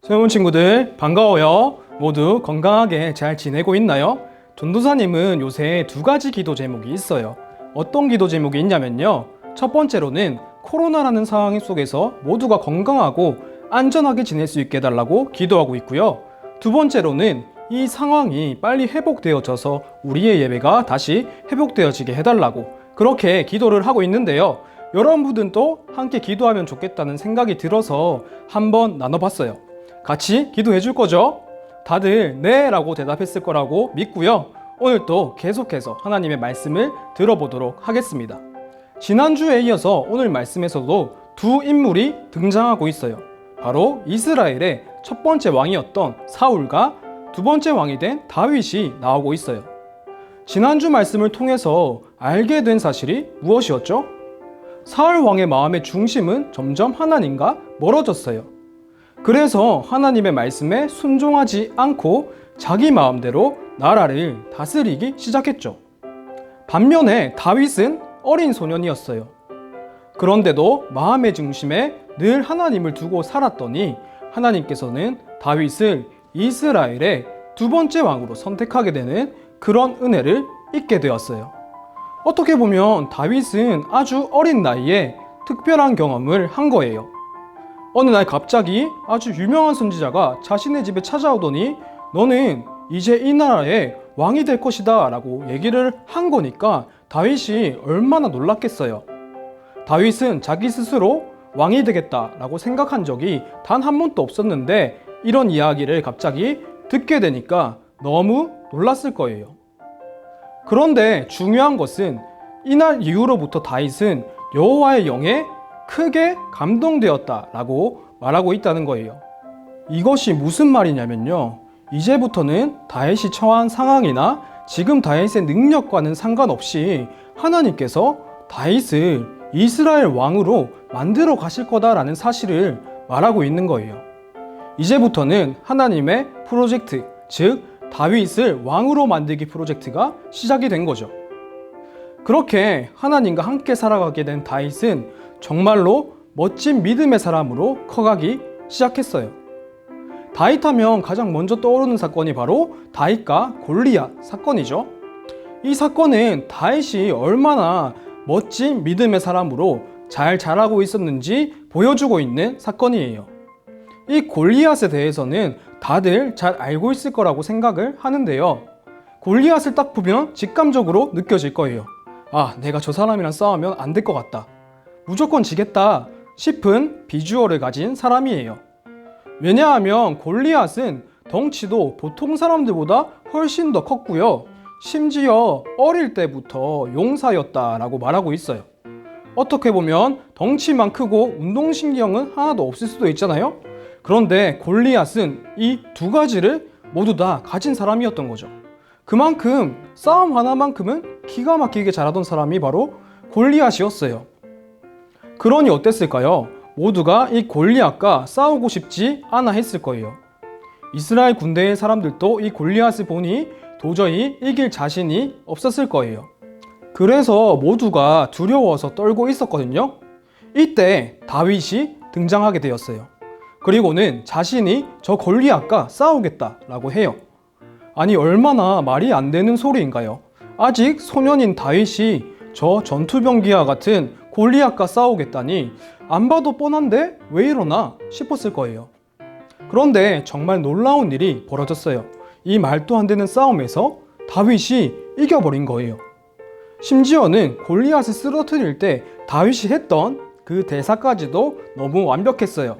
소형 친구들 반가워요. 모두 건강하게 잘 지내고 있나요? 전도사님은 요새 두 가지 기도 제목이 있어요. 어떤 기도 제목이 있냐면요. 첫 번째로는 코로나라는 상황 속에서 모두가 건강하고 안전하게 지낼 수 있게 해달라고 기도하고 있고요. 두 번째로는 이 상황이 빨리 회복되어져서 우리의 예배가 다시 회복되어지게 해달라고 그렇게 기도를 하고 있는데요. 여러분들도 함께 기도하면 좋겠다는 생각이 들어서 한번 나눠봤어요. 같이 기도해 줄 거죠? 다들 네 라고 대답했을 거라고 믿고요. 오늘 또 계속해서 하나님의 말씀을 들어보도록 하겠습니다. 지난주에 이어서 오늘 말씀에서도 두 인물이 등장하고 있어요. 바로 이스라엘의 첫 번째 왕이었던 사울과 두 번째 왕이 된 다윗이 나오고 있어요. 지난주 말씀을 통해서 알게 된 사실이 무엇이었죠? 사울 왕의 마음의 중심은 점점 하나님과 멀어졌어요. 그래서 하나님의 말씀에 순종하지 않고 자기 마음대로 나라를 다스리기 시작했죠. 반면에 다윗은 어린 소년이었어요. 그런데도 마음의 중심에 늘 하나님을 두고 살았더니 하나님께서는 다윗을 이스라엘의 두 번째 왕으로 선택하게 되는 그런 은혜를 잊게 되었어요. 어떻게 보면 다윗은 아주 어린 나이에 특별한 경험을 한 거예요. 어느 날 갑자기 아주 유명한 선지자가 자신의 집에 찾아오더니 너는 이제 이 나라의 왕이 될 것이다 라고 얘기를 한 거니까 다윗이 얼마나 놀랐겠어요. 다윗은 자기 스스로 왕이 되겠다 라고 생각한 적이 단 한 번도 없었는데 이런 이야기를 갑자기 듣게 되니까 너무 놀랐을 거예요. 그런데 중요한 것은 이날 이후로부터 다윗은 여호와의 영에 크게 감동되었다라고 말하고 있다는 거예요. 이것이 무슨 말이냐면요. 이제부터는 다윗이 처한 상황이나 지금 다윗의 능력과는 상관없이 하나님께서 다윗을 이스라엘 왕으로 만들어 가실 거다라는 사실을 말하고 있는 거예요. 이제부터는 하나님의 프로젝트, 즉 다윗을 왕으로 만들기 프로젝트가 시작이 된 거죠. 그렇게 하나님과 함께 살아가게 된 다윗은 정말로 멋진 믿음의 사람으로 커가기 시작했어요. 다윗하면 가장 먼저 떠오르는 사건이 바로 다윗과 골리앗 사건이죠. 이 사건은 다윗이 얼마나 멋진 믿음의 사람으로 잘 자라고 있었는지 보여주고 있는 사건이에요. 이 골리앗에 대해서는 다들 잘 알고 있을 거라고 생각을 하는데요. 골리앗을 딱 보면 직감적으로 느껴질 거예요. 아, 내가 저 사람이랑 싸우면 안 될 것 같다. 무조건 지겠다 싶은 비주얼을 가진 사람이에요. 왜냐하면 골리앗은 덩치도 보통 사람들보다 훨씬 더 컸고요. 심지어 어릴 때부터 용사였다라고 말하고 있어요. 어떻게 보면 덩치만 크고 운동신경은 하나도 없을 수도 있잖아요. 그런데 골리앗은 이 두 가지를 모두 다 가진 사람이었던 거죠. 그만큼 싸움 하나만큼은 기가 막히게 잘하던 사람이 바로 골리앗이었어요. 그러니 어땠을까요? 모두가 이 골리앗과 싸우고 싶지 않아 했을 거예요. 이스라엘 군대의 사람들도 이 골리앗을 보니 도저히 이길 자신이 없었을 거예요. 그래서 모두가 두려워서 떨고 있었거든요. 이때 다윗이 등장하게 되었어요. 그리고는 자신이 저 골리앗과 싸우겠다라고 해요. 아니 얼마나 말이 안 되는 소리인가요? 아직 소년인 다윗이 저 전투병기와 같은 골리앗과 싸우겠다니 안 봐도 뻔한데 왜 이러나 싶었을 거예요. 그런데 정말 놀라운 일이 벌어졌어요. 이 말도 안 되는 싸움에서 다윗이 이겨버린 거예요. 심지어는 골리앗을 쓰러뜨릴 때 다윗이 했던 그 대사까지도 너무 완벽했어요.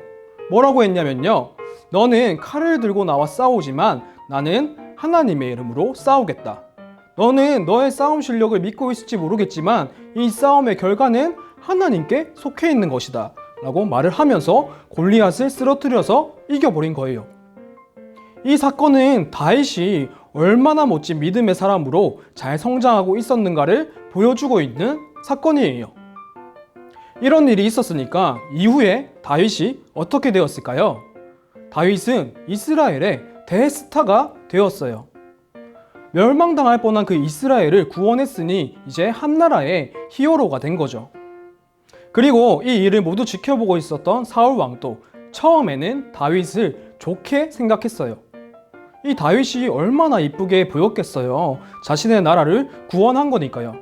뭐라고 했냐면요. 너는 칼을 들고 나와 싸우지만 나는 하나님의 이름으로 싸우겠다. 너는 너의 싸움 실력을 믿고 있을지 모르겠지만 이 싸움의 결과는 하나님께 속해 있는 것이다 라고 말을 하면서 골리앗을 쓰러뜨려서 이겨버린 거예요. 이 사건은 다윗이 얼마나 멋진 믿음의 사람으로 잘 성장하고 있었는가를 보여주고 있는 사건이에요. 이런 일이 있었으니까 이후에 다윗이 어떻게 되었을까요? 다윗은 이스라엘의 대스타가 되었어요. 멸망당할 뻔한 그 이스라엘을 구원했으니 이제 한나라의 히어로가 된 거죠. 그리고 이 일을 모두 지켜보고 있었던 사울 왕도 처음에는 다윗을 좋게 생각했어요. 이 다윗이 얼마나 이쁘게 보였겠어요. 자신의 나라를 구원한 거니까요.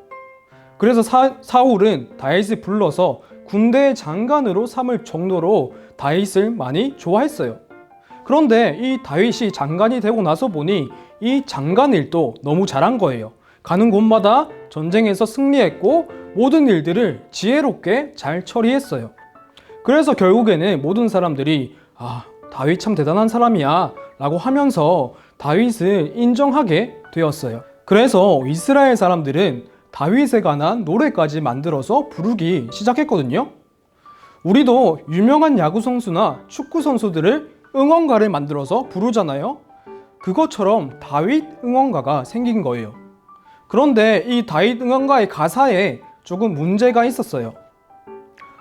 그래서 사울은 다윗을 불러서 군대의 장관으로 삼을 정도로 다윗을 많이 좋아했어요. 그런데 이 다윗이 장관이 되고 나서 보니 이 장관 일도 너무 잘한 거예요. 가는 곳마다 전쟁에서 승리했고 모든 일들을 지혜롭게 잘 처리했어요. 그래서 결국에는 모든 사람들이 다윗 참 대단한 사람이야 라고 하면서 다윗을 인정하게 되었어요. 그래서 이스라엘 사람들은 다윗에 관한 노래까지 만들어서 부르기 시작했거든요. 우리도 유명한 야구 선수나 축구 선수들을 응원가를 만들어서 부르잖아요. 그것처럼 다윗 응원가가 생긴 거예요. 그런데 이 다윗 응원가의 가사에 조금 문제가 있었어요.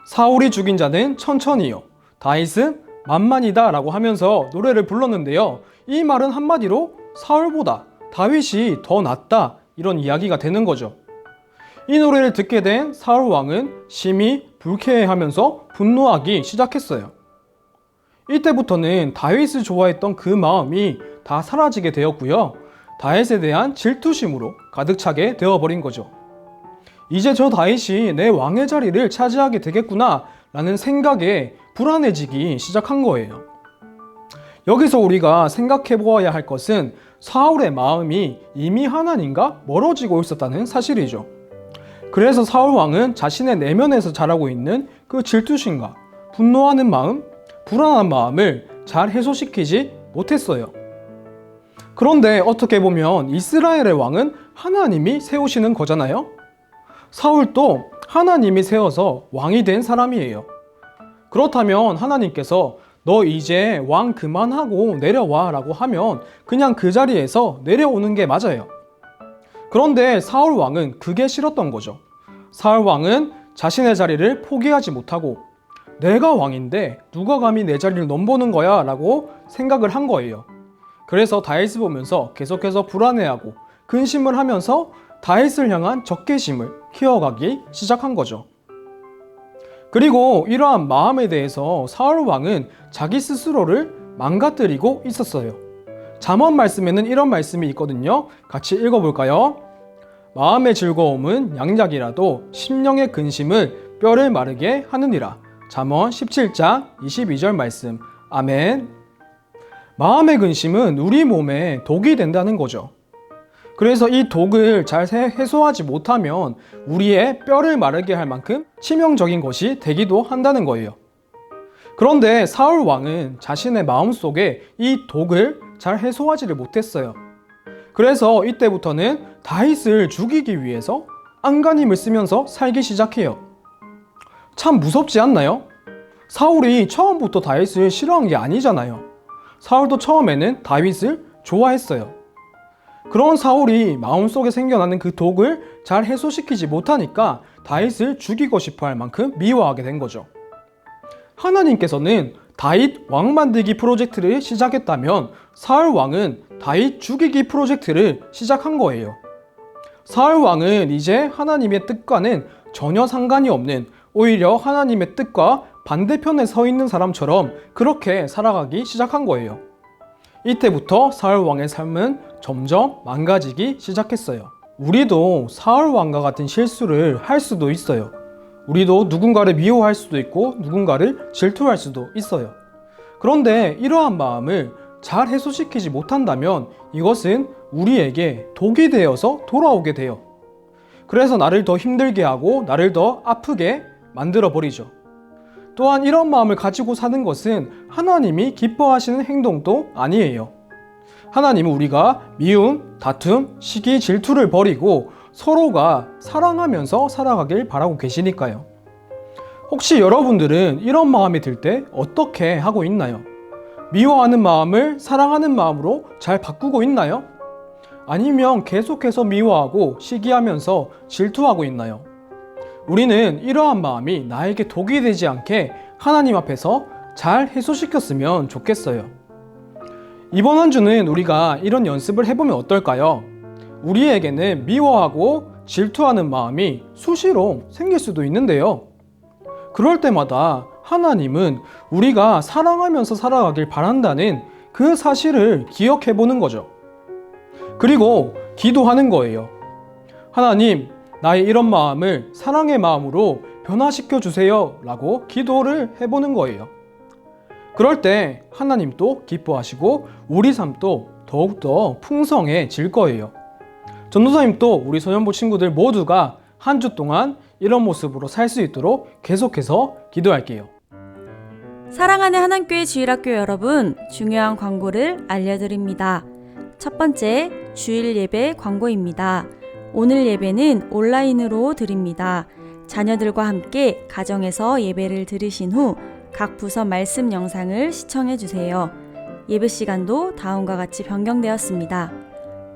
사울이 죽인 자는 천천히요, 다윗은 만만이다 라고 하면서 노래를 불렀는데요. 이 말은 한마디로 사울보다 다윗이 더 낫다 이런 이야기가 되는 거죠. 이 노래를 듣게 된 사울 왕은 심히 불쾌해하면서 분노하기 시작했어요. 이때부터는 다윗을 좋아했던 그 마음이 다 사라지게 되었고요. 다윗에 대한 질투심으로 가득 차게 되어버린 거죠. 이제 저 다윗이 내 왕의 자리를 차지하게 되겠구나 라는 생각에 불안해지기 시작한 거예요. 여기서 우리가 생각해 보아야 할 것은 사울의 마음이 이미 하나님과 멀어지고 있었다는 사실이죠. 그래서 사울 왕은 자신의 내면에서 자라고 있는 그 질투심과 분노하는 마음, 불안한 마음을 잘 해소시키지 못했어요. 그런데 어떻게 보면 이스라엘의 왕은 하나님이 세우시는 거잖아요. 사울도 하나님이 세워서 왕이 된 사람이에요. 그렇다면 하나님께서 너 이제 왕 그만하고 내려와 라고 하면 그냥 그 자리에서 내려오는 게 맞아요. 그런데 사울 왕은 그게 싫었던 거죠. 사울 왕은 자신의 자리를 포기하지 못하고 내가 왕인데 누가 감히 내 자리를 넘보는 거야 라고 생각을 한 거예요. 그래서 다윗을 보면서 계속해서 불안해하고 근심을 하면서 다윗을 향한 적개심을 키워가기 시작한 거죠. 그리고 이러한 마음에 대해서 사울 왕은 자기 스스로를 망가뜨리고 있었어요. 잠언 말씀에는 이런 말씀이 있거든요. 같이 읽어볼까요? 마음의 즐거움은 양약이라도 심령의 근심을 뼈를 마르게 하느니라. 잠언 17장 22절 말씀. 아멘. 마음의 근심은 우리 몸에 독이 된다는 거죠. 그래서 이 독을 잘 해소하지 못하면 우리의 뼈를 마르게 할 만큼 치명적인 것이 되기도 한다는 거예요. 그런데 사울 왕은 자신의 마음속에 이 독을 잘 해소하지를 못했어요. 그래서 이때부터는 다윗을 죽이기 위해서 안간힘을 쓰면서 살기 시작해요. 참 무섭지 않나요? 사울이 처음부터 다윗을 싫어한 게 아니잖아요. 사울도 처음에는 다윗을 좋아했어요. 그런 사울이 마음속에 생겨나는 그 독을 잘 해소시키지 못하니까 다윗을 죽이고 싶어 할 만큼 미워하게 된 거죠. 하나님께서는 다윗 왕 만들기 프로젝트를 시작했다면 사울 왕은 다윗 죽이기 프로젝트를 시작한 거예요. 사울 왕은 이제 하나님의 뜻과는 전혀 상관이 없는, 오히려 하나님의 뜻과 반대편에 서 있는 사람처럼 그렇게 살아가기 시작한 거예요. 이때부터 사울 왕의 삶은 점점 망가지기 시작했어요. 우리도 사울 왕과 같은 실수를 할 수도 있어요. 우리도 누군가를 미워할 수도 있고 누군가를 질투할 수도 있어요. 그런데 이러한 마음을 잘 해소시키지 못한다면 이것은 우리에게 독이 되어서 돌아오게 돼요. 그래서 나를 더 힘들게 하고 나를 더 아프게 만들어 버리죠. 또한 이런 마음을 가지고 사는 것은 하나님이 기뻐하시는 행동도 아니에요. 하나님은 우리가 미움, 다툼, 시기, 질투를 버리고 서로가 사랑하면서 살아가길 바라고 계시니까요. 혹시 여러분들은 이런 마음이 들 때 어떻게 하고 있나요? 미워하는 마음을 사랑하는 마음으로 잘 바꾸고 있나요? 아니면 계속해서 미워하고 시기하면서 질투하고 있나요? 우리는 이러한 마음이 나에게 독이 되지 않게 하나님 앞에서 잘 해소시켰으면 좋겠어요. 이번 한 주는 우리가 이런 연습을 해보면 어떨까요? 우리에게는 미워하고 질투하는 마음이 수시로 생길 수도 있는데요. 그럴 때마다 하나님은 우리가 사랑하면서 살아가길 바란다는 그 사실을 기억해 보는 거죠. 그리고 기도하는 거예요. 하나님, 나의 이런 마음을 사랑의 마음으로 변화시켜 주세요 라고 기도를 해보는 거예요. 그럴 때 하나님도 기뻐하시고 우리 삶도 더욱더 풍성해질 거예요. 전도사님도 우리 소년부 친구들 모두가 한 주 동안 이런 모습으로 살 수 있도록 계속해서 기도할게요. 사랑하는 하남교회 주일학교 여러분, 중요한 광고를 알려드립니다. 첫 번째, 주일 예배 광고입니다. 오늘 예배는 온라인으로 드립니다. 자녀들과 함께 가정에서 예배를 들으신 후 각 부서 말씀 영상을 시청해 주세요. 예배 시간도 다음과 같이 변경되었습니다.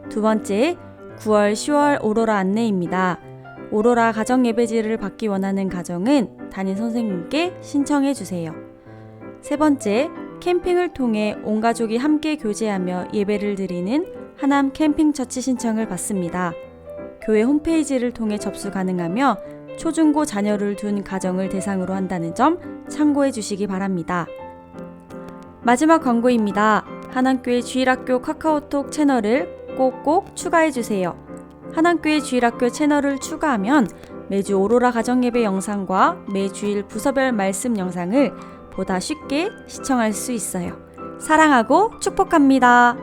두 번째, 9월 10월 오로라 안내입니다. 오로라 가정 예배지를 받기 원하는 가정은 담임 선생님께 신청해 주세요. 세 번째, 캠핑을 통해 온 가족이 함께 교제하며 예배를 드리는 하남 캠핑처치 신청을 받습니다. 교회 홈페이지를 통해 접수 가능하며 초중고 자녀를 둔 가정을 대상으로 한다는 점 참고해 주시기 바랍니다. 마지막 광고입니다. 하남교회 주일학교 카카오톡 채널을 꼭꼭 추가해 주세요. 하남교회 주일학교 채널을 추가하면 매주 오로라 가정예배 영상과 매주일 부서별 말씀 영상을 보다 쉽게 시청할 수 있어요. 사랑하고 축복합니다.